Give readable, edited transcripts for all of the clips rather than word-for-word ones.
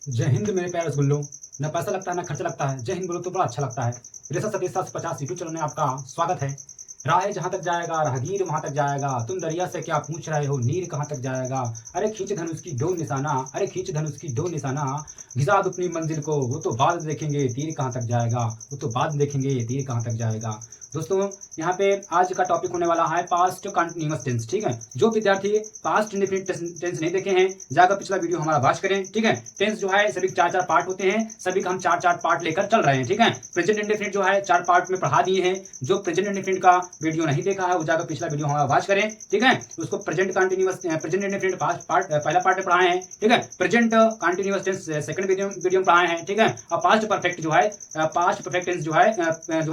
जय हिंद मेरे प्यारे रसगुल्लो। न पैसा लगता है न खर्चा लगता है, जय हिंद बोलो तो बड़ा अच्छा लगता है। रेसा सतीश 750 यूट्यूब चैनल में आपका स्वागत है। राह जहाँ तक जाएगा राहगीर वहां तक जाएगा, तुम दरिया से क्या पूछ रहे हो, नीर कहाँ तक जाएगा। अरे खींच धनुष की दो निशाना, अरे खींच धनुष की दो निशाना, घिसा दो अपनी मंजिल को, वो तो बाद देखेंगे तीर कहाँ तक जाएगा, वो तो बाद देखेंगे तीर कहाँ तक जाएगा। दोस्तों, यहाँ पे आज का टॉपिक होने वाला है पास्ट कंटिन्यूअस टेंस। ठीक है, जो विद्यार्थी पास्ट इंडेफिनिट टेंस नहीं देखे हैं जाकर पिछला वीडियो हमारा वॉच करें। ठीक है, टेंस जो है सभी चार चार पार्ट होते हैं, सभी का हम चार चार पार्ट लेकर चल रहे हैं। ठीक है, प्रेजेंट इंडेफिनिट जो है चार पार्ट में पढ़ा दिए हैं। जो प्रेजेंट इंडेफिनिट का वीडियो नहीं देखा है वो जाकर पिछला वीडियो हमारा वॉच करें। ठीक है, उसको प्रेजेंट कंटिन्यूअस प्रेजेंट इंडेफिनिट पहला पार्ट में पढ़ाए हैं। ठीक है, present continuous tense second video में पढ़ाए हैं। ठीक है, और पास्ट परफेक्ट जो है पास्ट परफेक्ट टेंस जो है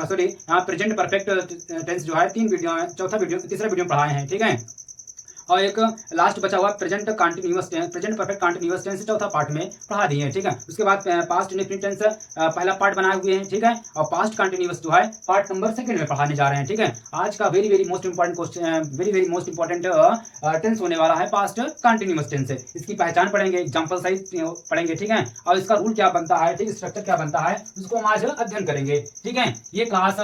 सॉरी प्रेजेंट परफेक्ट टेंस जो है तीन वीडियो है, चौथा वीडियो तीसरा वीडियो पढ़ाए हैं। ठीक है, और एक लास्ट बचा हुआ present continuous tense, present perfect continuous tense चौथा पार्ट में पढ़ा दिए हैं। ठीक है, उसके बाद पास्ट इंडेफिनिट टेंस पहला पार्ट बनाए हुए हैं। ठीक है, और पास्ट कंटिन्यूअस जो है पार्ट नंबर सेकंड में पढ़ाने जा रहे हैं। ठीक है, आज का very very most important question, very most important tense होने वाला है पास्ट कंटिन्यूअस टेंस। इसकी पहचान पढ़ेंगे, एग्जाम्पल सहित पढ़ेंगे। ठीक है, और इसका रूल क्या बनता है, ठीक स्ट्रक्चर क्या बनता है, उसको हम आज अध्ययन करेंगे। ठीक है, ये क्लास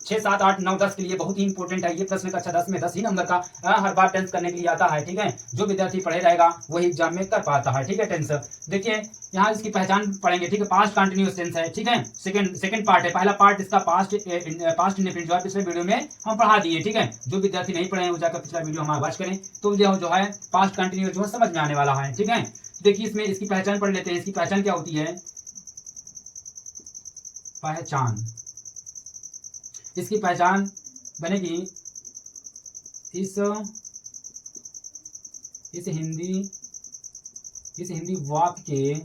6, 7, 8, 9, 10 के लिए बहुत ही इंपॉर्टेंट है। ये प्रश्न कक्षा 10 में 10 ही नंबर का हर बार टेंस करने के लिए आता है। ठीक है, जो विद्यार्थी पढ़े रहेगा वही एग्जाम में कर पाता है। ठीक है, टेंस देखिए यहाँ इसकी पहचान पढ़ेंगे। ठीक है, पास्ट कंटिन्यूअस टेंस है। ठीक है, सेकंड पार्ट है, पहला पार्ट इसका पास्ट इंडेफिनिट जो है पिछले वीडियो में हम पढ़ा दिए। ठीक है, जो विद्यार्थी नहीं पढ़े हैं वो जाकर पिछला वीडियो हमारा वॉच करें, तो यह जो है पास्ट कंटिन्यूअस जो है समझ में आने वाला है। ठीक है, देखिए इसमें इसकी पहचान पढ़ लेते हैं। इसकी पहचान क्या होती है, पहचान, इसकी पहचान बनेगी इस हिंदी वाक्य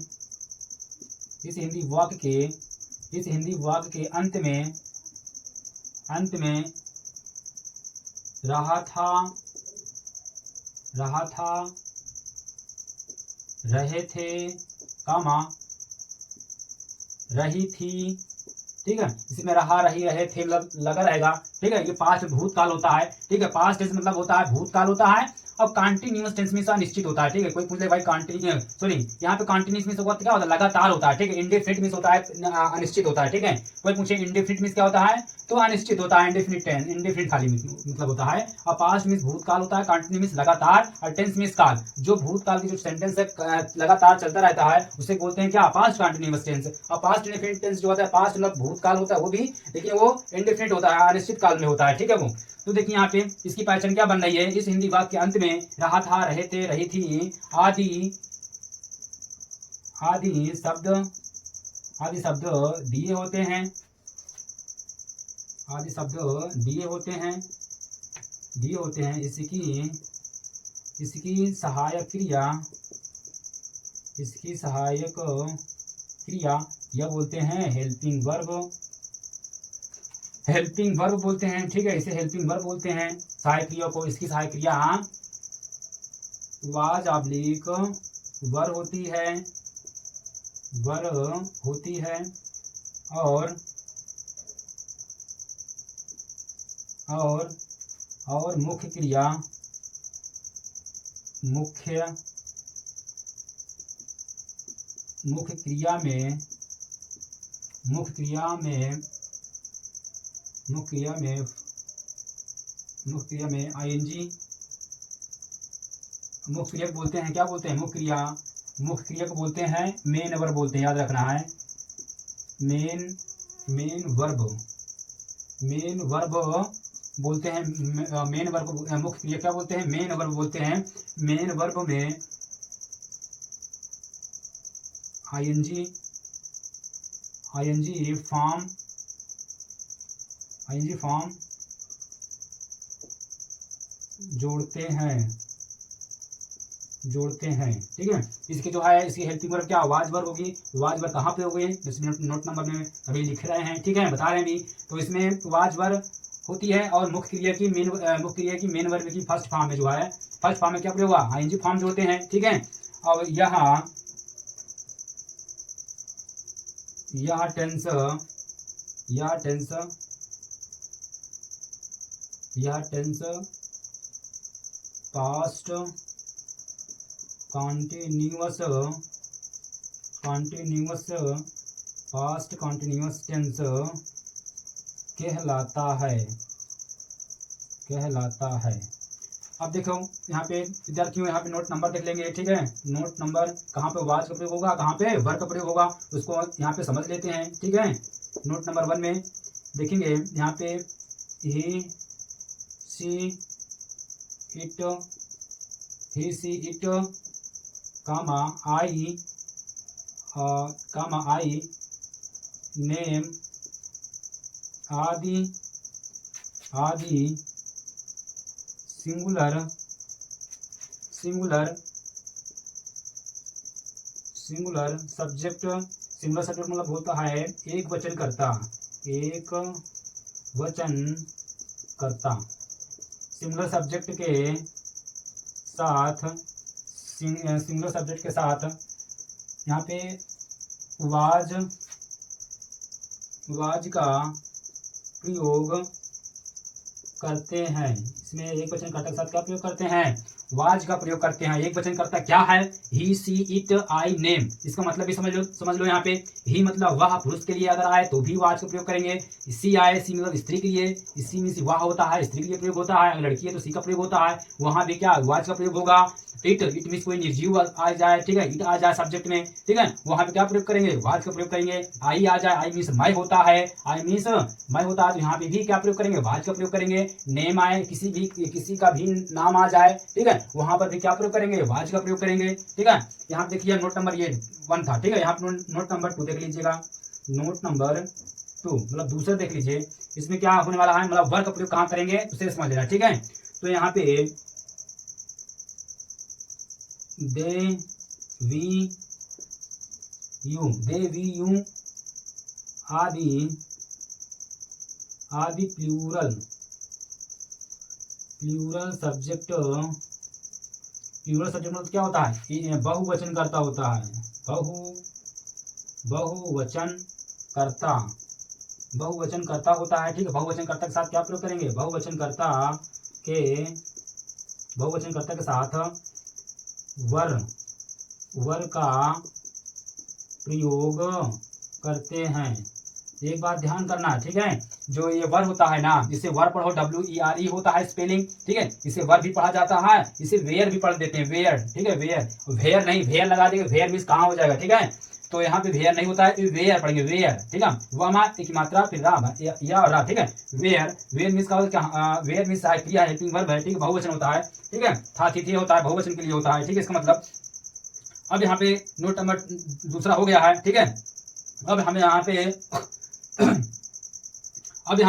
के अंत में रहा था, रहे थे, कामा, रही थी। ठीक है, इसमें रहा, रही, रहे थे लगा रहेगा। ठीक है, ये पास्ट भूतकाल होता है। ठीक है, पास्ट टेंस मतलब होता है भूतकाल होता है, और कंटिन्यूअस टेंस में निश्चित होता है। ठीक है, कोई पूछ ले भाई कंटिन्यूअस, सॉरी यहाँ पे कंटिन्यूअस मींस क्या होता है, लगातार होता है। ठीक है, इंडेफिनिट मींस होता है अनिश्चित होता है। ठीक है, कोई पूछे इंडेफिनिट मींस क्या होता है, तो अनिश्चित होता है। इंडेफिनिट खाली मतलब होता है, और पास्ट मींस भूतकाल होता है, कंटिन्यू मींस लगातार, और टेंस मींस काल। जो भूतकाल की जो सेंटेंस है लगातार चलता रहता है उसे बोलते हैं क्या, पास्ट कंटिन्यूअस टेंस। और पास्ट इंडेफिनिट टेंस जो होता है, पास्ट मतलब भूतकाल होता है वो भी, लेकिन वो इंडेफिनिट होता है, अनिश्चित काल में होता है। ठीक है, वो तो देखिए यहाँ पे इसकी पहचान क्या बन रही है, इस हिंदी वाक्य के अंत में रहा था, रहे थे, रही थी आदि आदि शब्द दिए होते हैं, आदि शब्द दिए होते हैं। इसकी सहायक क्रिया यह बोलते हैं हेल्पिंग वर्ब बोलते हैं। ठीक है, इसे हेल्पिंग वर्ब बोलते हैं सहायक क्रिया को। इसकी सहायक क्रिया वाज ऑब्लिक वर होती है, और मुख्य क्रिया में आईएनजी मुख्य क्रिया बोलते हैं। क्या बोलते हैं, मुख्य क्रिया को बोलते हैं मेन वर्ब बोलते हैं, याद रखना है। मेन वर्ब बोलते हैं, मेन वर्ब मुख्य क्रिया क्या बोलते हैं, मेन वर्ब बोलते हैं। मेन वर्ब में आईएनजी फॉर्म जोड़ते हैं। ठीक है, इसके जो है इसकी हेल्पिंग वर्ब क्या, वाज वर्ब होगी। वाज वर्ब कहाँ पे हो गई, नोट नंबर में अभी लिख रहे हैं। ठीक है, बता रहे हैं भी, तो इसमें वाज वर्ब होती है, और मुख्य क्रिया की मेन वर्ब की फर्स्ट फॉर्म में जो है, फर्स्ट फॉर्म में क्या प्रयोग हुआ, आईएनजी फॉर्म जोड़ते हैं। ठीक है, और यह tense past continuous continuous past continuous tense कहलाता है। अब देखो यहाँ पे विद्यार्थियों, यहाँ पे नोट नंबर देख लेंगे, ठीक है। नोट नंबर कहाँ पे वाज का प्रयोग होगा, कहाँ पे वर्ब का प्रयोग होगा, उसको यहाँ पे समझ लेते हैं, ठीक है। नोट नंबर 1 में देखेंगे यहाँ पे ही she it comma I name आदि सिंगुलर सब्जेक्ट मतलब होता है एक वचन करता। सिंगुलर सब्जेक्ट के साथ यहाँ पे वाज का प्रयोग करते हैं। इसमें एक वचन कर्ता के साथ क्या प्रयोग करते हैं, वाज का प्रयोग करते हैं। एक वचन कर्ता क्या है, ही सी इट आई नेम। इसका मतलब भी समझ लो यहाँ पे ही मतलब वह पुरुष के लिए अगर आए तो भी वाज का प्रयोग करेंगे। सी आए, सी मतलब स्त्री के लिए, सी में वह होता है, स्त्री के लिए प्रयोग होता है। अगर लड़की है तो सी का प्रयोग होता है, वहां भी क्या वाज का प्रयोग होगा। इट मीन कोई निर्जीव आ जाए, ठीक है, इट आ जाए सब्जेक्ट में, ठीक है, वहां पे क्या प्रयोग करेंगे, वाज का प्रयोग करेंगे। आई आ जाए, आई मीन्स मैं होता है, तो यहाँ पे भी क्या प्रयोग करेंगे, वाज का प्रयोग करेंगे। नेम आए, किसी का भी नाम आ जाए, ठीक है, वहां पर भी क्या प्रयोग करेंगे, वाज का प्रयोग करेंगे, ठीक है। यहाँ देखिए नोट नंबर ये 1 था, ठीक है। यहाँ नोट नंबर 2 देख लीजिएगा। नोट नंबर 2 मतलब दूसरा देख लीजिए, इसमें क्या होने वाला है, मतलब वर्ब का प्रयोग कहाँ करेंगे उसे समझ लेना, ठीक है। तो यहाँ पे दे वी यू आदि प्लूरल सब्जेक्ट मतलब क्या होता है, बहुवचन करता होता है। बहुवचन करता होता है, ठीक है। बहुवचन कर्ता के साथ क्या प्रयोग करेंगे, बहुवचन कर्ता के साथ वर का प्रयोग करते हैं। एक बात ध्यान करना है, ठीक है। जो ये वर होता है ना, इसे वर पढ़ो, WERE होता है स्पेलिंग, ठीक है। इसे वर भी पढ़ा जाता है, इसे वेयर भी पढ़ देते हैं, वेयर, ठीक है। वेयर नहीं, वेयर लगा देंगे, वेयर मीन्स कहाँ हो जाएगा, ठीक है। तो यहाँ पे वेयर नहीं होता है, वेयर पढ़ेंगे, वेयर, ठीक है। वह एक मात्रा फिर या रा, ठीक है। वेयर मीन्स का वेयर मीन्स क्रिया हेल्पिंग वर्ब है, ठीक है, बहुवचन होता है, ठीक है। था थी होता है, बहुवचन के लिए होता है, ठीक है। इसका मतलब अब यहाँ पे नोट नंबर दूसरा हो गया है, ठीक है। अब हमें यहाँ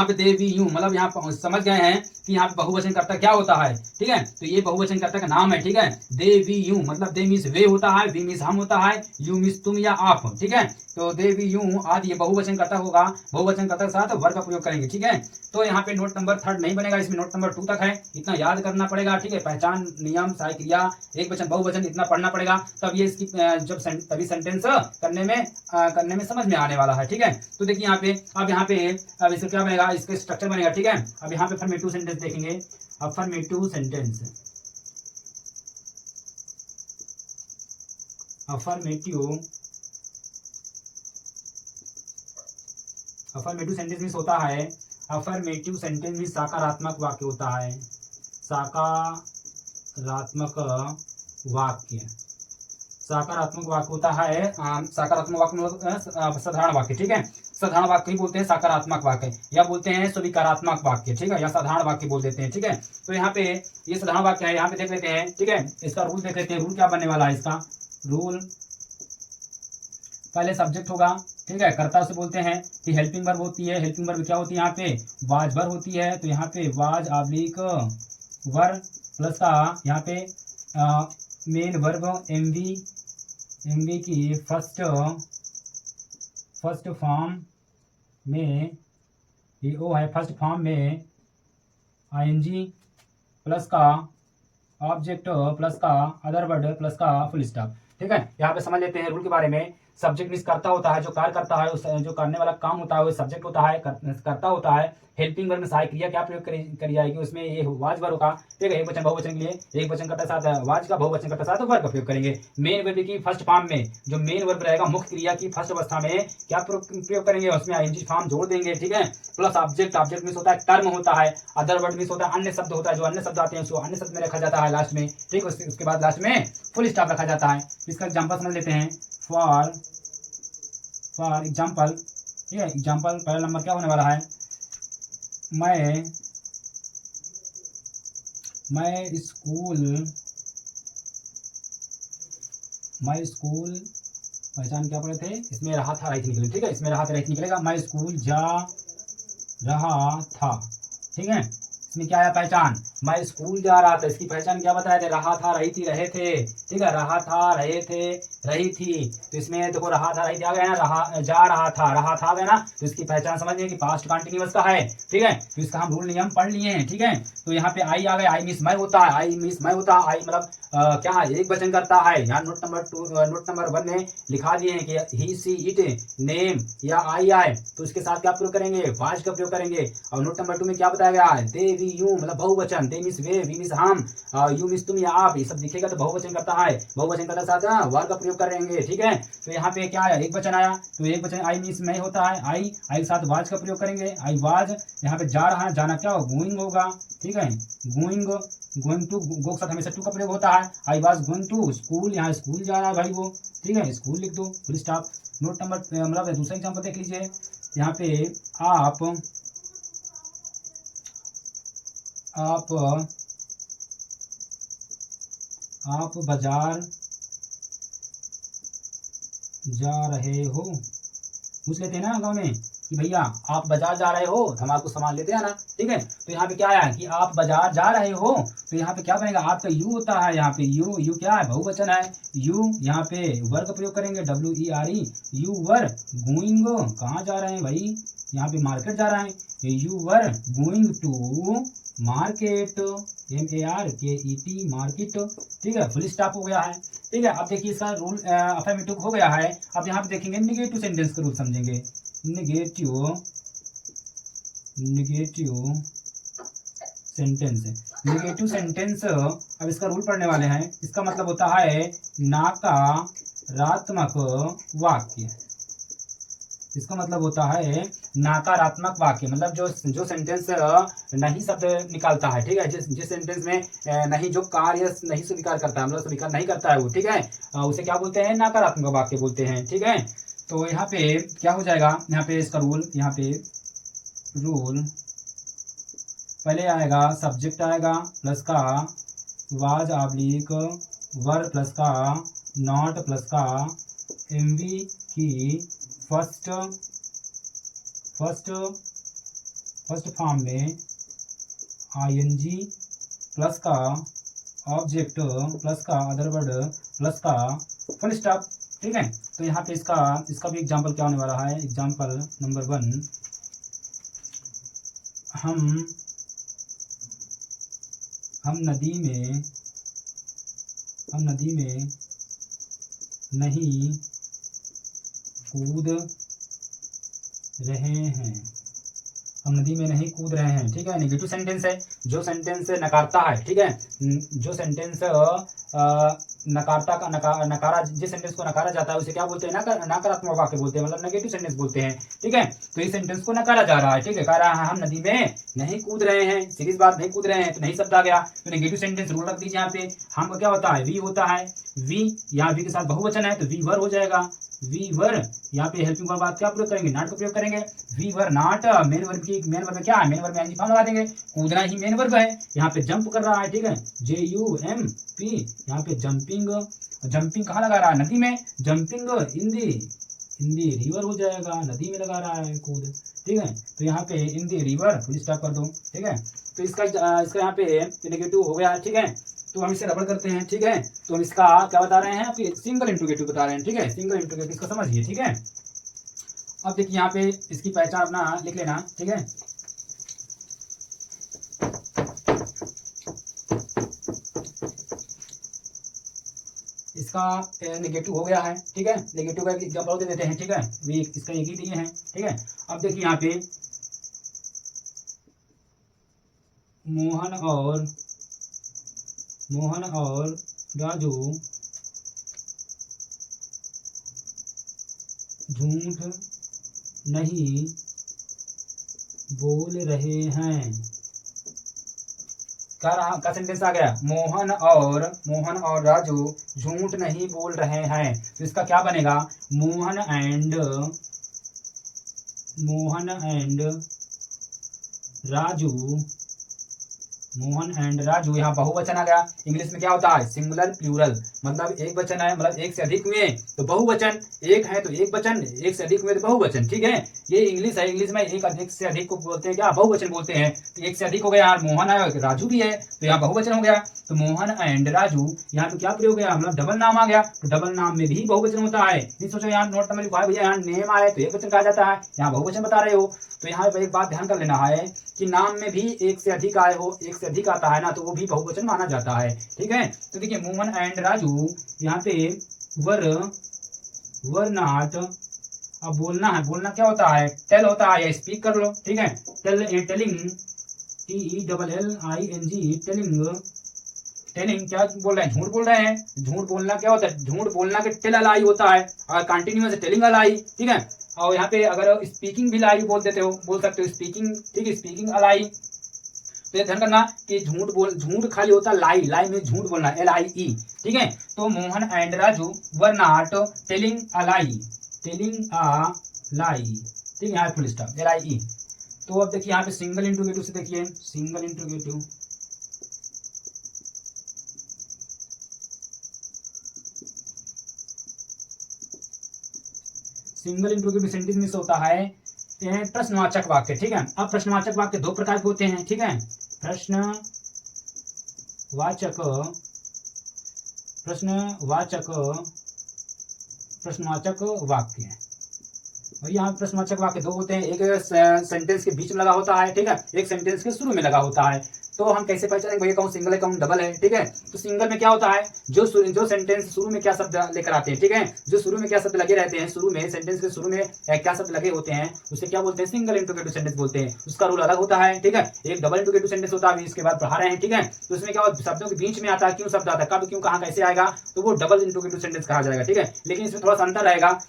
पे दे वी यू मतलब यहाँ समझ गए हैं कि यहाँ पे बहुवचन कर्ता क्या होता है, ठीक है। तो ये बहुवचन कर्ता का नाम है, ठीक है। दे वी यू मतलब दे मीन्स वे होता है, वी मीन्स हम होता है, यू मीन्स तुम या आप, ठीक है। तो दे वी यू आदि ये बहुवचन कर्ता होगा, बहुवचन कर्ता के साथ वर्ब का प्रयोग करेंगे, ठीक है। तो यहाँ पे नोट नंबर 3 नहीं बनेगा, इसमें नोट नंबर 2 तक है, इतना याद करना पड़ेगा, ठीक है। पहचान, नियम, सहायक क्रिया, एक वचन, बहुवचन, इतना पढ़ना पड़ेगा, तब ये इसकी तभी सेंटेंस करने में समझ में आने वाला है, ठीक है। तो देखिए यहाँ पे अब इसका क्या बनेगा, इसका स्ट्रक्चर बनेगा, ठीक है। अब यहाँ पे अफर्मेटिव सेंटेंस देखेंगे। अफर्मेटिव सेंटेंस मीन्स होता है, अफर्मेटिव सेंटेंस मीन्स सकारात्मक वाक्य होता है, सकारात्मक वाक्य होता है। सकारात्मक वाक्य मतलब साधारण वाक्य, ठीक है। साधारण वाक्य ही बोलते हैं सकारात्मक वाक्य, या बोलते हैं स्वीकारात्मक वाक्य, ठीक है, या साधारण वाक्य बोल देते हैं, ठीक है। तो यहाँ पे ये साधारण वाक्य है, यहाँ पे देख लेते हैं, ठीक है। इसका रूल देख लेते हैं, रूल क्या बनने वाला है इसका। रूल पहले सब्जेक्ट होगा, ठीक है, कर्ता से बोलते हैं कि हेल्पिंग वर्ब होती है। हेल्पिंग वर्ब क्या होती है, यहाँ पे वाज वर्ब होती है, तो यहाँ पे वाज ऑब्लिक वर्ब प्लस का यहाँ पे मेन वर्ब एमवी की फर्स्ट फॉर्म में ये ओ है, फर्स्ट फॉर्म में आईएनजी प्लस का ऑब्जेक्ट प्लस का अदर वर्ड प्लस का फुल स्टॉप, ठीक है, यहाँ पे समझ लेते हैं रूल के बारे में। सब्जेक्ट मीन्स करता होता है, जो कार्य करता है, उस जो करने वाला काम होता है वो सब्जेक्ट होता है, करता होता है। हेल्पिंग वर्ब में सहायक क्रिया क्या प्रयोग करी जाएगी, उसमें ये वाज वर्ब का, ठीक है। एक वचन बहुवचन के लिए एक वचन करता साथ वाज का, बहुवचन करता साथ वर्ब का प्रयोग करेंगे। मेन वर्ब की फर्स्ट फॉर्म में जो मेन वर्ब रहेगा मुख्य क्रिया की फर्स्ट अवस्था में क्या प्रयोग करेंगे, उसमें आईएनजी फॉर्म जोड़ देंगे, ठीक है। प्लस ऑब्जेक्ट, ऑब्जेक्ट मीन्स होता है टर्म होता है, अदर वर्ड मीन्स होता है अन्य शब्द होता है, जो अन्य शब्द आते हैं उसको अन्य शब्द में रखा जाता है लास्ट में, ठीक। उसके बाद लास्ट में फुल स्टॉप रखा जाता है। इसका एग्जाम्पल समझ लेते हैं। फॉर एग्जाम्पल, ठीक है। एग्जाम्पल पहला नंबर क्या होने वाला है, मैं स्कूल पहचान क्या पढ़े थे, इसमें रहा था रहित निकले, ठीक है। इसमें रहा था रहित निकलेगा, मैं स्कूल जा रहा था, ठीक है। इसमें क्या है पहचान, मैं स्कूल जा रहा था, इसकी पहचान क्या बताया थे, रहा था रही थी रहे थे, ठीक है। रहा था रहे थे रही थी, तो इसमें देखो रहा था रही थी आ गया ना, जा रहा था आ गया ना, तो इसकी पहचान समझिए कि पास्ट कंटिन्यूअस का है, ठीक है। तो इसका हम रूल नियम पढ़ लिए हैं, ठीक है। तो यहाँ पे आई आ गया, आई मीन्स मैं होता है, आई मतलब क्या है, एक वचन करता है। यहाँ नोट नंबर 1 में लिखा दिए हैं कि ही सी इट नेम या आई आए, तो इसके साथ क्या प्रयोग करेंगे, वाज का प्रयोग करेंगे। और नोट नंबर 2 में क्या बताया गया है, दे वी यू मतलब बहुवचन, दे मीन्स वे, वी मीन्स हम, यू मीन्स तुम या आप, ये सब दिखेगा तो बहुवचन करता है, बहुवचन करता साथ वर्ब का प्रयोग करेंगे, ठीक है। तो यहाँ पे क्या आया, एक वचन आया, तो एक वचन आई मीन्स मैं होता है, आई के साथ वाज का प्रयोग करेंगे, आई वाज। यहाँ पे जा रहा है, जाना क्या हो, गोइंग होगा, ठीक है। गोइंग टू, गो के साथ हमेशा टू का प्रयोग होता है। I was going to school, यहाँ स्कूल जा रहा है भाई वो, ठीक है, स्कूल लिख दो, फुल स्टॉप। नोट नंबर मतलब दूसरा एग्जाम्पल देख लीजिए। यहाँ पे आप बाजार जा रहे हो, पूछ लेते हैं ना गाँव में कि भैया आप बाजार जा रहे हो, तो हम आपको सामान लेते हैं ना, ठीक है। तो यहाँ पे क्या है कि आप बाजार जा रहे हो, तो यहाँ पे क्या बनेगा, आपका यू होता है, यहाँ पे यू क्या है, बहुवचन है, यू। यहाँ पे वर का प्रयोग करेंगे, WERE, यू वर गोइंग, कहाँ जा रहे हैं भाई, यहाँ पे मार्केट जा रहे हैं, you were going to market, MARKET market, ठीक है। फुल स्टॉप हो गया है, ठीक है। अब देखिए इसका रूल अफर्मेटिव हो गया है। अब यहाँ पे देखेंगे निगेटिव सेंटेंस का रूल समझेंगे। निगेटिव सेंटेंस, अब इसका रूल पढ़ने वाले हैं। इसका मतलब होता है नकारात्मक वाक्य। इसका मतलब होता है नकारात्मक वाक्य, मतलब जो सेंटेंस नहीं शब्द निकालता है, ठीक है। जिस सेंटेंस में नहीं जो कार्य नहीं स्वीकार करता है, मतलब स्वीकार नहीं करता है वो, ठीक है, उसे क्या बोलते हैं, नकारात्मक वाक्य बोलते हैं, ठीक है। तो यहाँ पे क्या हो जाएगा, यहाँ पे इसका रूल, यहाँ पे रूल पहले आएगा, सब्जेक्ट आएगा प्लस का वाज ऑब्लिक वर्ब प्लस का नॉट प्लस का एमवी की फर्स्ट फॉर्म में आईएनजी प्लस का ऑब्जेक्ट प्लस का अदर वर्ड प्लस का फुल स्टॉप, ठीक है। तो यहाँ पे इसका भी एग्जाम्पल क्या होने वाला है, एग्जाम्पल नंबर 1, हम नदी में नहीं कूद रहे हैं, हम नदी में नहीं कूद रहे हैं, ठीक है। नेगेटिव सेंटेंस है, जो सेंटेंस नकारता है, ठीक है, जो सेंटेंस नकारा जिस सेंटेंस को नकारा जाता है उसे क्या बोलते हैं, नकारात्मक वाक्य बोलते हैं, मतलब नेगेटिव सेंटेंस बोलते हैं, ठीक है। तो इस सेंटेंस को नकारा जा रहा है, ठीक है, कह रहा है हम नदी में नहीं कूद रहे हैं, सीरीज बात, नहीं कूद रहे हैं, तो नहीं शब्द आ गया, तो नेगेटिव सेंटेंस रूल रख दीजिए। यहाँ पे हम को क्या होता है, वी होता है, वी, यहाँ वी के साथ बहुवचन है तो वी वर हो जाएगा, वी वर। यहाँ पे हेल्पिंग वर्ब बात क्या प्रयोग करेंगे, नॉट का प्रयोग करेंगे, we were not. Main verb में क्या है, मेन वर्ब में एनजी लगा देंगे, कूदना ही मेन वर्ब है। यहाँ पे जंप कर रहा है, ठीक है, JUMP, यहाँ पे जंपिंग कहाँ लगा रहा है, नदी में, जंपिंग इन दी रिवर हो जाएगा, नदी में लगा रहा है कूद, ठीक है। तो यहाँ पे इन दी रिवर फुल स्टॉप कर दो, ठीक है। तो इसका यहाँ पे नेगेटिव हो गया है, ठीक है। तो हम इसे रबड़ करते हैं, ठीक है। तो हम इसका क्या बता रहे हैं, आपकी सिंगल इंट्रोगेटिव बता रहे हैं, ठीक है, सिंगल इंट्रोगेटिव, इसको समझिए, ठीक है। अब देखिए यहाँ पे इसकी पहचान अपना लिख लेना, ठीक है। इसका नेगेटिव हो गया है, ठीक है। नेगेटिव का एग्जाम्पल दे देते हैं, ठीक है। वी इसका एक ही दिए हैं, ठीक है। अब देखिए यहाँ पे मोहन और राजू झूठ नहीं बोल रहे हैं। का सेंटेंस आ गया, मोहन और राजू झूठ नहीं बोल रहे हैं। तो इसका क्या बनेगा, मोहन एंड राजू यहाँ बहुवचन आ गया। इंग्लिश में क्या होता है, सिंगुलर प्लूरल, मतलब एक वचन है, मतलब एक से अधिक हुए तो बहुवचन, एक है तो एक वचन, एक से अधिक हुए तो बहुवचन, ठीक है। ये इंग्लिश है, इंग्लिश में एक अधिक से अधिक को बोलते हैं क्या, बहुवचन बोलते हैं। तो एक से अधिक हो गया, यार मोहन है राजू भी है तो यहाँ बहुवचन हो गया। तो मोहन एंड राजू यहाँ पे क्या प्रयोग गया, मतलब डबल नाम आ गया। तो डबल नाम में भी बहुवचन होता है। नहीं सोचो यहाँ नोट में लिखा है भैया यहाँ नेम आए तो एक वचन कहा जाता है, यहाँ बहुवचन बता रहे हो। तो यहाँ पे एक बात ध्यान कर लेना है कि नाम में भी एक से अधिक आए हो, एक से अधिक आता है ना, तो वो भी बहुवचन माना जाता है, ठीक है। तो देखिए मोहन एंड राजू यहाँ पे वर नॉट, अब बोलना है, बोलना क्या होता है, टेल होता है या स्पीक कर लो, ठीक है। टेलिंग टेलिंग क्या बोल रहे हैं, झूठ बोल रहे हैं। झूठ बोलना क्या होता है, झूठ बोलना के टेल अलाई होता है और कंटिन्यूअस टेलिंग अलाई, ठीक है। और यहाँ पे अगर स्पीकिंग भी लाई बोल देते हो, बोल सकते हो स्पीकिंग, ठीक है, स्पीकिंग अलाई। तो ये ध्यान करना कि झूठ खाली होता है लाई, लाई में झूठ बोलना LIE, ठीक है। तो Mohan and Raju were not telling a lie, ठीक है, यहाँ फुल स्टॉप LIE। तो अब देखिए यहाँ पे सिंगल इंट्रोगेटिव से देखिए, सिंगल इंट्रोगेटिव सेंटेंस में से होता है प्रश्नवाचक वाक्य, ठीक है। अब प्रश्नवाचक वाक्य दो प्रकार के होते हैं, ठीक है। प्रश्नवाचक वाक्य, और यहाँ प्रश्नवाचक वाक्य दो होते हैं, एक सेंटेंस के बीच में लगा होता है, ठीक है, एक सेंटेंस के शुरू में लगा होता है। तो हम कैसे पहचानेंगे भैया कौन सिंगल है कौन डबल है, ठीक है। तो सिंगल में क्या होता है, जो सेंटेंस शुरू में क्या शब्द लेकर आते हैं, ठीक है, जो शुरू में क्या शब्द लगे रहते हैं, शुरू में सेंटेंस के शुरू में क्या शब्द लगे होते हैं, उसे क्या बोलते हैं, सिंगल इंट्रोगेटिव सेंटेंस बोलते हैं। उसका रूल अलग होता है, ठीक है। एक डबल इंट्रोगेटिव सेंटेंस होता है, इसके बाद पढ़ा रहे हैं, ठीक है। तो उसमें क्या होता है, शब्दों के बीच में आता है, क्यों शब्द आता है, कब क्यों कहाँ कैसे आएगा, तो वो डबल इंट्रोगेटिव सेंटेंस कहा जाएगा, ठीक है। लेकिन इसमें थोड़ा सा अंतर रहेगा,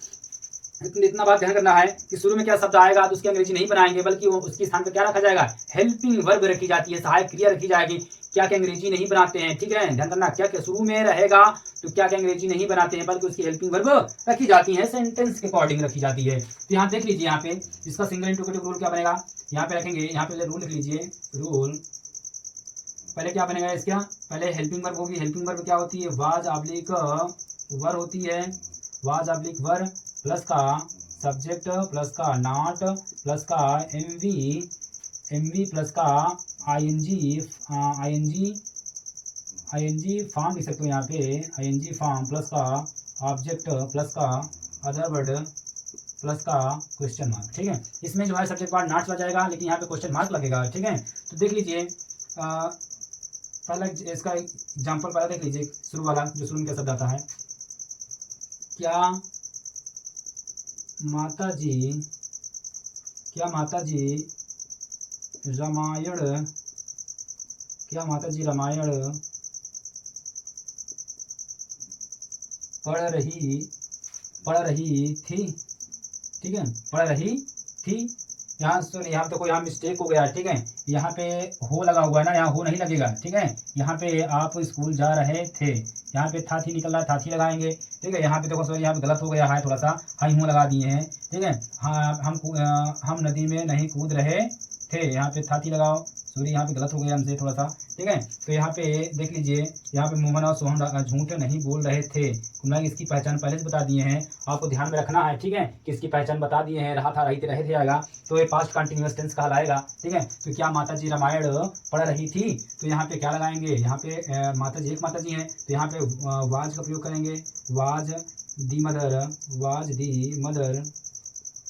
इतना बात ध्यान करना है कि शुरू में क्या शब्द आएगा तो उसकी अंग्रेजी नहीं बनाएंगे, बल्कि उसके स्थान पर क्या रखा जाएगा, हेल्पिंग वर्ब रखी जाती है, सहायक क्रिया रखी जाएगी। क्या क्या अंग्रेजी नहीं बनाते हैं, ठीक है, ध्यान करना, क्या क्या शुरू में रहेगा तो क्या क्या अंग्रेजी नहीं बनाते हैं, बल्कि उसकी हेल्पिंग वर्ब रखी जाती है, सेंटेंस के अकॉर्डिंग रखी जाती है। तो यहाँ देख लीजिए, यहाँ पे इसका सिंगल इंट्रोगेटिव रूल क्या बनेगा, यहाँ पे रखेंगे, यहाँ पे रूल लिख लीजिए, रूल पहले क्या बनेगा इसका, पहले हेल्पिंग वर्ब होगी। हेल्पिंग वर्ब क्या होती है, वाज ऑब्लिक वर होती है, वाज ऑब्लिक वर प्लस का सब्जेक्ट प्लस का नॉट प्लस का एमवी प्लस का आईएनजी फॉर्म लिख सकते हो यहाँ पे, आईएनजी फॉर्म प्लस का ऑब्जेक्ट प्लस का अदर वर्ड प्लस का क्वेश्चन मार्क, ठीक है। इसमें जो है सब्जेक्ट वर्ड नॉट लग जाएगा, लेकिन यहाँ पे क्वेश्चन मार्क लगेगा, ठीक है। तो देख लीजिए पहला इसका एग्जाम्पल पहला देख लीजिए, शुरू वाला जो शुरू में क्या शब्द आता है, क्या माता जी रामायण पढ़ रही थी, ठीक है, पढ़ रही थी। यहाँ देखो, यहाँ मिस्टेक हो गया, ठीक है, यहाँ पे हो लगा हुआ है ना, यहाँ हो नहीं लगेगा, ठीक है। यहाँ पे आप स्कूल जा रहे थे, यहाँ पे था थी निकल रहा है, था थी लगाएंगे, ठीक है। यहाँ पे देखो सॉरी, यहाँ पे गलत हो गया है, थोड़ा सा हाई हूँ लगा दिए हैं, ठीक है। हाँ, हम नदी में नहीं कूद रहे थे, यहाँ पे था थी लगाओ, सॉरी यहाँ पे गलत हो गया हमसे थोड़ा सा, ठीक है। तो यहाँ पे देख लीजिए, यहाँ पे मोहन और सोहन झूठ नहीं बोल रहे थे, कुमलाई इसकी पहचान पहले से बता दिए हैं, आपको ध्यान में रखना है, ठीक है, कि इसकी पहचान बता दिए हैं, रहा था रही थे रहे थे आएगा, तो ये पास्ट कंटिन्यूअस टेंस कहलाएगा, ठीक है। तो क्या माता जी रामायण पढ़ रही थी, तो यहाँ पे क्या लगाएंगे, यहाँ पे माता जी एक माता जी हैं, तो यहाँ पे वाज का प्रयोग करेंगे, वाज दी मदर।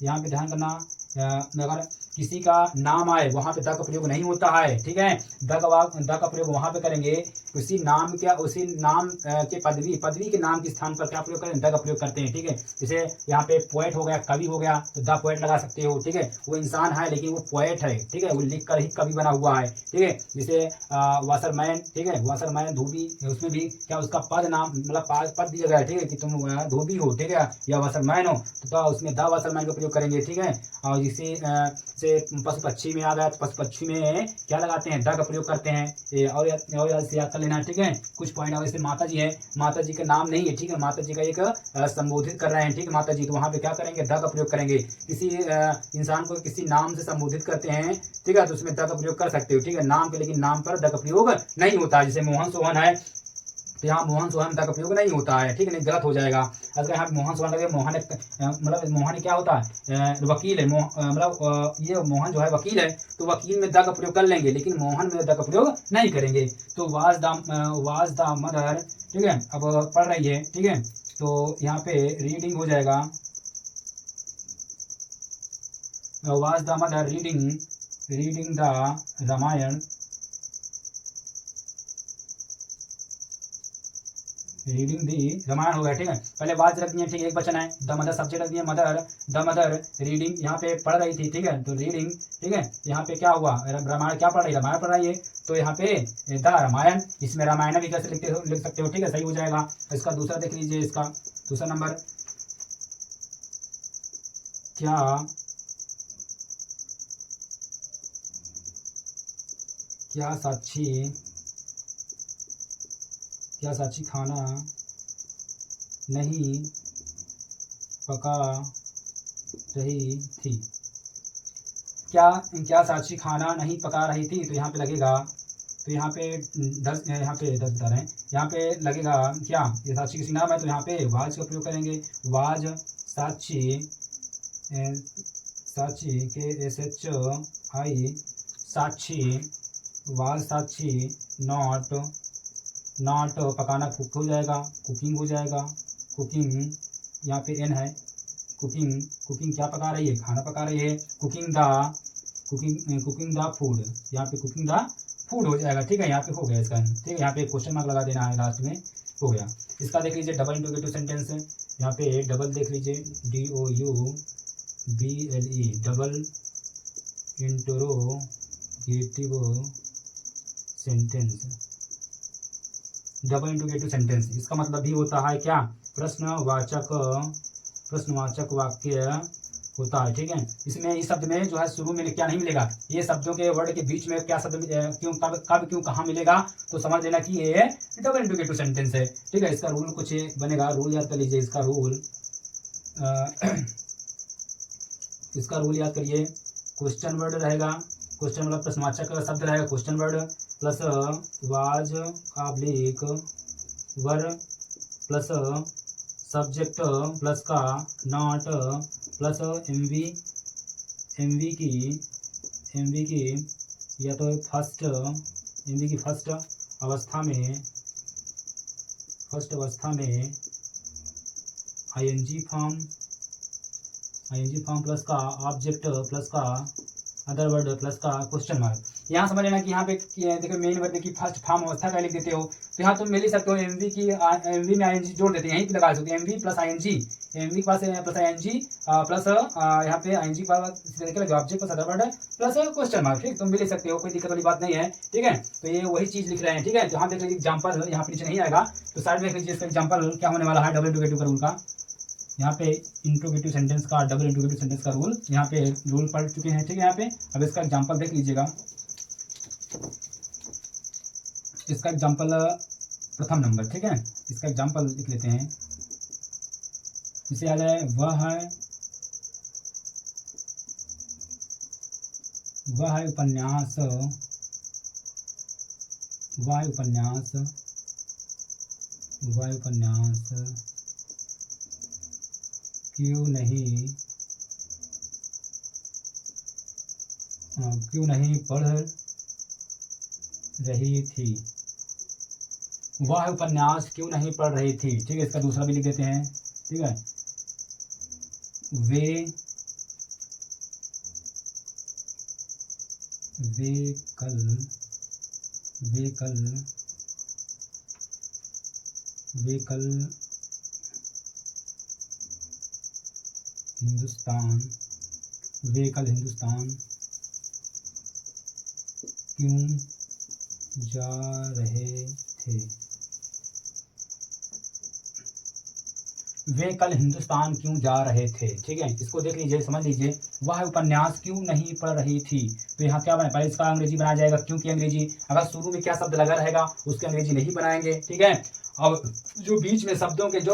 यहाँ पे ध्यान करना, अगर किसी का नाम आए वहाँ पे द का प्रयोग नहीं होता है, ठीक है। द का प्रयोग वहाँ पे करेंगे उसी नाम के के पदवी के नाम के स्थान पर क्या प्रयोग करें, द का प्रयोग करते हैं। ठीक है, जैसे यहाँ पे पोएट हो गया, कवि हो गया, तो द पोएट लगा सकते हो। ठीक है, वो इंसान है लेकिन वो पोएट है। ठीक है, वो लिख कर ही कवि बना हुआ है। ठीक है, जैसे वाशरमैन, ठीक है, वाशरमैन धोबी, उसमें भी क्या उसका पद नाम मतलब पद दिया गया है। ठीक है, कि तुम धोबी हो, ठीक है, या वाशरमैन हो, तो उसमें द वाशरमैन का प्रयोग करेंगे। ठीक है, और जिसे से पशु पक्षी में आ गया, तो पशु पक्षी में क्या लगाते हैं, द का प्रयोग करते हैं। और याद कर लेना। ठीक है, कुछ पॉइंट और, जैसे माता जी है, माता जी का नाम नहीं है। ठीक है, माता जी का एक संबोधित कर रहे हैं। ठीक है, माता जी, तो वहाँ पे क्या करेंगे, द का प्रयोग करेंगे। किसी इंसान को किसी नाम से संबोधित करते हैं, ठीक है, तो उसमें द का प्रयोग कर सकते हो। ठीक है, नाम के, लेकिन नाम पर द का प्रयोग नहीं होता है। जैसे मोहन सोहन है, तो यहाँ मोहन सोहन द का प्रयोग नहीं होता है। ठीक है, नहीं, गलत हो जाएगा। अगर यहाँ मोहन सोहन लगे, मोहन मतलब मोहन क्या होता है, वकील है, मतलब ये मोहन जो है वकील है, तो वकील में द का प्रयोग कर लेंगे, लेकिन मोहन में द का प्रयोग नहीं करेंगे। तो वाज द मदर, ठीक है, अब पढ़ रही है। ठीक है, तो यहाँ पे रीडिंग हो जाएगा, was the mother reading the Ramayana, reading the Ramayana हो गया। ठीक है, पहले वाज रख दिए। ठीक है, एक वचन है, द मदर सब्जेक्ट रख दिया, मदर, द मदर रीडिंग, यहाँ पे पढ़ रही थी। ठीक है, तो रीडिंग। ठीक है, यहाँ पे क्या हुआ, रामायण क्या पढ़ रही है, रामायण पढ़ रही है, तो यहाँ पे द रामायण, इसमें रामायण भी कैसे लिख सकते हो। ठीक है, सही हो जाएगा। इसका दूसरा देख लीजिए, इसका दूसरा नंबर, क्या साक्षी खाना नहीं पका रही थी। क्या साक्षी खाना नहीं पका रही थी, तो यहाँ पे लगेगा, तो यहाँ पे 10 बता रहे हैं, यहाँ पे लगेगा क्या, ये साक्षी किसी नाम है, तो यहाँ पे वाज का प्रयोग करेंगे। वाज साक्षी के SHI Sakshi, was Sakshi, not पकाना कुक हो जाएगा, कुकिंग हो जाएगा, कुकिंग, यहाँ पे N है, कुकिंग क्या पका रही है, खाना पका रही है, कुकिंग द फूड, यहाँ पे कुकिंग द फूड हो जाएगा। ठीक है, यहाँ पे हो गया इसका। ठीक है, यहाँ पे क्वेश्चन मार्क लगा देना है लास्ट में, हो गया। इसका देख लीजिए डबल इंट्रोगेटिव सेंटेंस है, यहाँ पे डबल देख लीजिए, DOUBLE, double interrogative sentence, double interrogative sentence, इसका मतलब भी होता है क्या, प्रश्नवाचक वाक्य होता है। ठीक है, इसमें इस शब्द में जो है शुरू में क्या नहीं मिलेगा, ये शब्दों के वर्ड के बीच में क्या शब्द क्यों, कब क्यों कहाँ मिलेगा, तो समझ लेना कि ये डबल इंट्रोगेटिव सेंटेंस है। ठीक है, इसका रूल कुछ बनेगा, रूल याद कर लीजिए, इसका रूल याद करिए। क्वेश्चन वर्ड रहेगा, क्वेश्चन मतलब प्रश्नवाचक शब्द रहेगा, question word plus was oblique were plus subject plus का नॉट प्लस एमवी की या तो फर्स्ट अवस्था में आईएनजी फॉर्म प्लस का ऑब्जेक्ट प्लस का अदर वर्ड प्लस का क्वेश्चन मार्क। यहाँ समझ लेना कि यहाँ पे देखो मेन वर्ड की फर्स्ट फॉर्म अवस्था का लिख देते हो, तो यहाँ तुम मिल ही सकते हो, एमवी में आईएनजी जोड़ देते हैं, यहीं पे लगा सकते हो, एमवी प्लस आईएनजी, एमवी के पास प्लस आईएनजी प्लस यहाँ पे आईएनजी के पास object plus other word plus question mark. ठीक, तुम मिल ही सकते हो, कोई दिक्कत वाली बात नहीं है। ठीक है, तो ये वही चीज लिख रहे हैं। ठीक है, तो यहाँ देख लीजिए एग्जाम्पल, यहाँ पे नीचे नहीं आएगा, तो साइड में देख लीजिए इसका एग्जाम्पल क्या होने वाला है, डबल इंट्रोगेटिव का रूल का, यहाँ पे इंट्रोगेटिव सेंटेंस का, डबल इंट्रोगेटिव सेंटेंस का रूल, यहाँ पे रूल पढ़ चुके हैं। ठीक है, यहाँ पे अब इसका एग्जांपल देख लीजिएगा, इसका एग्जांपल प्रथम नंबर। ठीक है, इसका एग्जांपल लिख लेते हैं, इसे आ जाए, वह उपन्यास क्यों नहीं पढ़ रही थी, वह उपन्यास क्यों नहीं पढ़ रही थी। ठीक है, इसका दूसरा भी लिख देते हैं। ठीक है, वे कल वे कल हिंदुस्तान क्यों जा रहे थे? वे कल हिंदुस्तान क्यों जा रहे थे? ठीक है, इसको देख लीजिए, समझ लीजिए। वह उपन्यास क्यों नहीं पढ़ रही थी? तो यहाँ क्या बना, पहले इसका अंग्रेजी बनाया जाएगा, क्योंकि अंग्रेजी। अगर शुरू में क्या शब्द लगा रहेगा उसके अंग्रेजी नहीं बनाएंगे। ठीक है, अब जो बीच में शब्दों के जो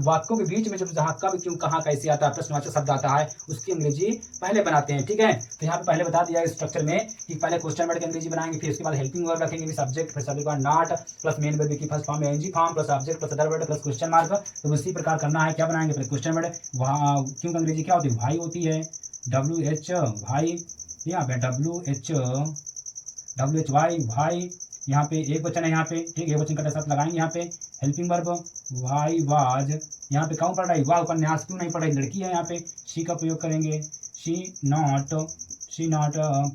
वाक्यों के बीच में जब जहाँ कब क्यों कहाँ कैसे आता है, प्रश्नवाचक शब्द आता है, उसकी अंग्रेजी पहले बनाते हैं। ठीक है, तो यहाँ पे पहले बता दिया स्ट्रक्चर में कि पहले क्वेश्चन वर्ड की अंग्रेजी बनाएंगे, फिर उसके बाद हेल्पिंग वर्ब रखेंगे, फिर सब्जेक्ट, फिर सब्जेक्ट का नॉट प्लस मेन वर्ब की first form ing form plus object plus other word plus question mark. तो इसी प्रकार करना है। क्या बनाएंगे? पहले क्वेश्चन वर्ड, वहाँ क्यों अंग्रेजी क्या होती है? भाई होती है, WH भाई, यहाँ पे WHY भाई, यहाँ पे एक वचन है, यहाँ पे ठीक है, एक वचन का साथ लगाएंगे। यहाँ पे हेल्पिंग वर्ब वाई वाज, यहाँ पे कौन पढ़ रही? वाह उपन्यास क्यों नहीं पढ़ रही? लड़की है, यहाँ पे शी का प्रयोग करेंगे। शी नॉट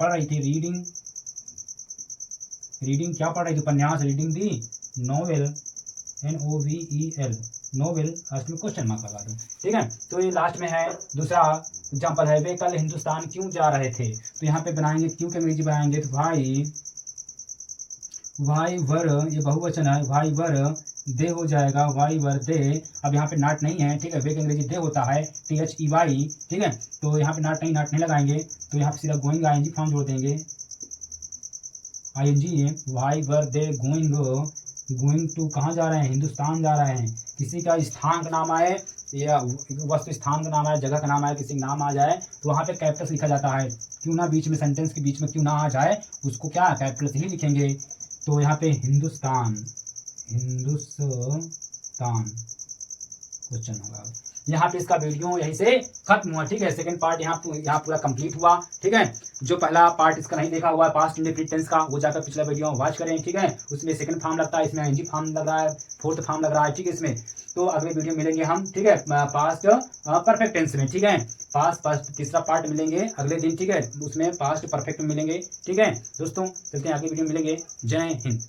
पढ़ रही थी। रीडिंग क्या पढ़ रही थी? उपन्यास। रीडिंग दी नोवेल, NOVEL नोवेल, लास्ट में क्वेश्चन मार्क लगा दो। ठीक है, तो ये लास्ट में है। दूसरा एग्जाम्पल है, वे कल हिंदुस्तान क्यों जा रहे थे? तो यहाँ पे बनाएंगे, क्यों के अंग्रेजी बनाएंगे तो वाई वर, ये बहुवचन है, वाई वर दे हो जाएगा, वाई वर दे। अब यहाँ पे नॉट नहीं है। ठीक है, वे के अंग्रेजी दे होता है, THEY। ठीक है, तो यहाँ पे नॉट नहीं लगाएंगे, तो यहाँ पे सीधा गोइंग ING फॉर्म जोड़ देंगे, ING। Why were they going to, कहाँ जा रहे हैं? हिंदुस्तान जा रहे हैं। किसी का स्थान का नाम आए या वस्तु स्थान का नाम आए, जगह का नाम आए, किसी का नाम आ जाए तो वहाँ पे कैपिटल्स लिखा जाता है। क्यों ना बीच में सेंटेंस के बीच में क्यों ना आ जाए, उसको क्या कैपिटल्स ही लिखेंगे। तो यहाँ पे हिंदुस्तान क्वेश्चन होगा। यहाँ पे इसका वीडियो यहीं से खत्म हुआ। ठीक है, सेकंड पार्ट यहाँ पूरा कंप्लीट हुआ। ठीक है, जो पहला पार्ट इसका नहीं देखा हुआ है पास्ट इंडेफिनिट टेंस का, वो जाकर पिछला वीडियो वॉच करें। ठीक है, उसमें सेकंड फॉर्म लगता है, इसमें ING फॉर्म लग रहा है, फोर्थ फॉर्म लग रहा है। ठीक है, इसमें तो अगले वीडियो मिलेंगे हम। ठीक है, पास्ट परफेक्ट टेंस में। ठीक है, पास्ट तीसरा पार्ट मिलेंगे अगले दिन। ठीक है, उसमें पास्ट परफेक्ट में मिलेंगे। ठीक है दोस्तों, चलते हैं आगे वीडियो मिलेंगे। जय हिंद।